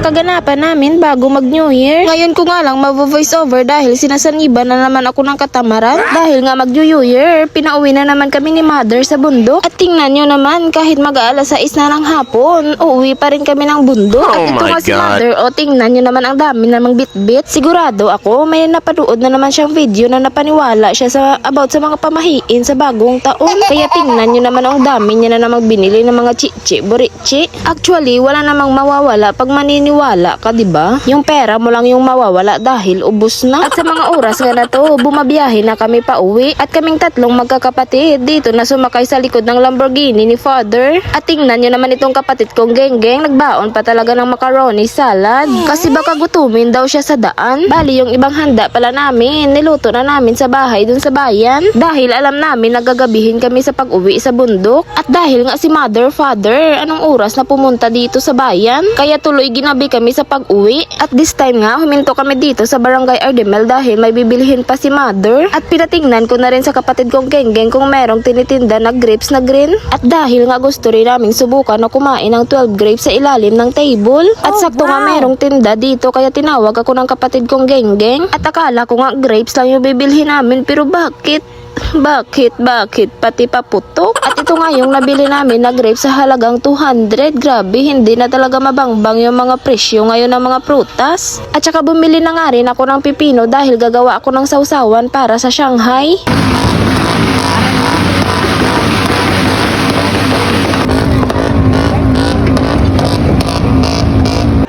kaganapan namin bago mag New Year. Ngayon ko nga lang mag-voice over dahil sinasaniban na naman ako ng katamaran. Dahil nga mag New Year, pinauwi na naman kami ni Mother sa bundok. At tingnan nyo naman, kahit mag-aalas 6 na ng hapon, uuwi pa rin kami ng bundok. At ito nga si Mother, o tingnan nyo naman ang dami namang bitbit. Sigurado ako, may napanood na naman siyang video na napaniwala siya about sa mga pamahiin sa bagong taon. Kaya tingnan nyo naman ang dami niya na namang binili ng mga chichi, borichi. Actually, wala namang mawawala pag maniniwala ka, diba? Yung pera mo lang yung mawawala dahil ubos na. At sa mga oras nga na to, bumabiyahe na kami pa uwi. At kaming tatlong magkakapatid dito na sumakay sa likod ng Lamborghini ni Father. At tingnan nyo naman itong kapatid kong Genggeng, nagbaon pa talaga ng macaroni salad. Kasi baka gutumin daw siya sa daan. Bali yung ibang handa pala namin, niluto na namin sa bahay dun sa bayan. Dahil alam namin nagagabihin kami sa pag-uwi sa bundok. At dahil nga si Mother, Father, anong oras na pumunta dito sa bayan? Kaya tuloy ginabi kami sa pag-uwi. At this time nga, huminto kami dito sa Barangay Ardemel dahil may bibilihin pa si Mother. At pinatingnan ko na rin sa kapatid kong Genggeng kung merong tinitinda na grapes na green. At dahil nga gusto rin naming subukan na kumain ng 12 grapes sa ilalim ng table. At sakto nga merong tinda dito kaya tinawag ako ng kapatid kong Genggeng. At akala ko nga grapes lang yung bibilhin namin pero bakit? Pati paputok. At ito nga yung nabili namin na grapes sa halagang 200. Grabe, hindi na talaga mabangbang yung mga presyo ngayon ng mga prutas. At saka bumili na nga rin ako ng pipino dahil gagawa ako ng sausawan para sa Shanghai.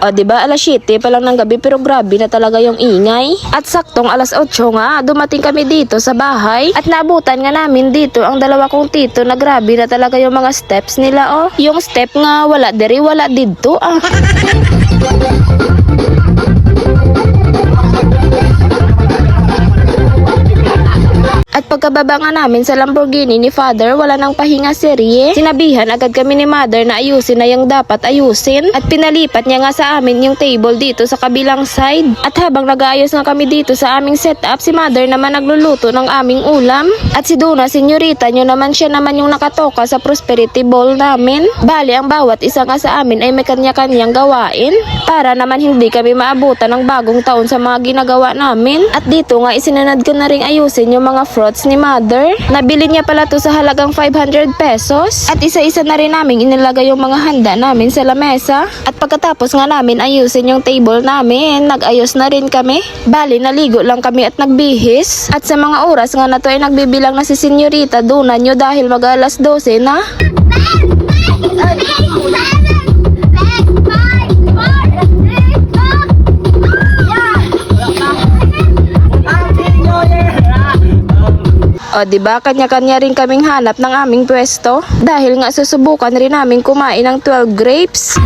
O diba, alas 7 pa lang ng gabi pero grabe na talaga yung ingay. At saktong alas 8 nga, dumating kami dito sa bahay. At naabutan nga namin dito ang dalawa kong tito na grabe na talaga yung mga steps nila oh. Yung step nga wala diri, wala dito ah. At pagkababa nga namin sa Lamborghini ni Father, wala nang pahinga serye. Sinabihan agad kami ni Mother na ayusin na yung dapat ayusin. At pinalipat niya nga sa amin yung table dito sa kabilang side. At habang nag-aayos nga kami dito sa aming setup, si Mother naman nagluluto ng aming ulam. At si Duna, senyorita nyo naman, siya naman yung nakatoka sa prosperity bowl namin. Bali, ang bawat isa nga sa amin ay may kanya-kanyang gawain. Para naman hindi kami maabutan ng bagong taon sa mga ginagawa namin. At dito nga isinanad ko na rin ayusin yung mga fruits ni Mother. Nabili niya pala to sa halagang 500 pesos. At isa-isa na rin namin inilagay yung mga handa namin sa lamesa. At pagkatapos nga namin ayusin yung table namin, nag-ayos na rin kami. Bali, naligo lang kami at nagbihis. At sa mga oras nga na to ay nagbibilang na si Senyorita Duna nyo dahil mag-alas 12 na. O diba, kanya-kanya rin kaming hanap ng aming pwesto dahil nga susubukan rin namin kumain ng 12 grapes.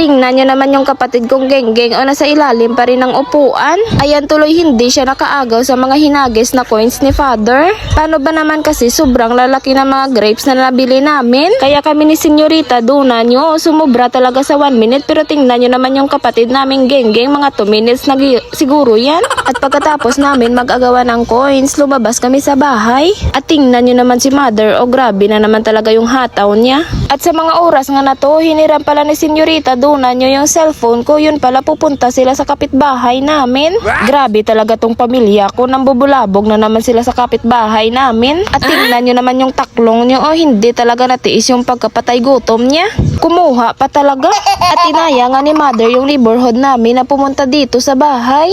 Tingnan nyo naman yung kapatid kong Genggeng o nasa ilalim pa rin ng upuan. Ayan tuloy hindi siya nakaagaw sa mga hinagis na coins ni Father. Paano ba naman kasi sobrang lalaki ng mga grapes na nabili namin? Kaya kami ni Senyorita Duna nyo sumubra talaga sa 1 minute pero tingnan nyo naman yung kapatid naming Genggeng mga 2 minutes na siguro yan. At pagkatapos namin mag-agawan ng coins, lumabas kami sa bahay. At tingnan nyo naman si Mother o grabe na naman talaga yung hataw niya. At sa mga oras nga na to, hiniram pala ni Senyorita Duna nyo yung cellphone ko, yun pala pupunta sila sa kapitbahay namin. Grabe talaga tong pamilya ko, nambubulabog na naman sila sa kapitbahay namin. At tingnan nyo naman yung taklong nyo, oh hindi talaga natiis yung pagkapatay gutom niya. Kumuha pa talaga. At inaya nga ni Mother yung neighborhood namin na pumunta dito sa bahay.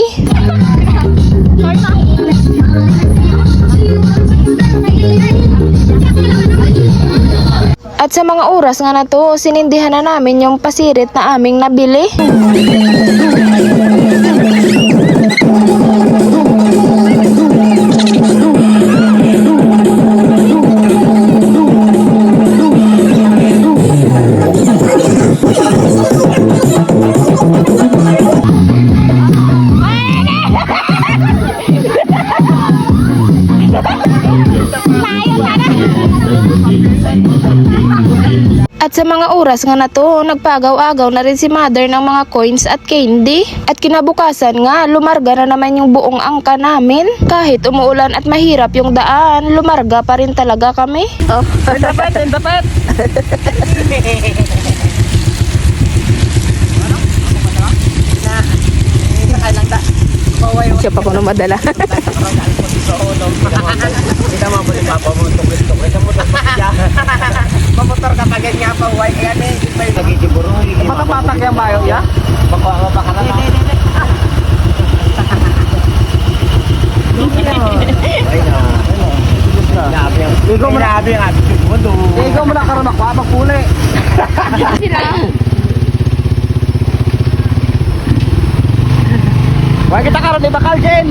At sa mga oras nga na to, sinindihan na namin yung pasirit na aming nabili. At sa mga oras nga na to, nagpagaw-agaw na rin si mother ng mga coins at candy. At kinabukasan nga, lumarga na naman yung buong angka namin. Kahit umuulan at mahirap yung daan, lumarga pa rin talaga kami. Oh. Dapat, dapat. Siya pa ko na madala. Kita mo po ni Papa mo tuklit-tuklit mo mamotor ka pagad nga pa uway kaya ni nagitiburo matapatak yung bayo ya baka ka na ikaw mo na abi ang attitude mo do ikaw mo na karon ako magpuli wag kita karon di bakal Jen.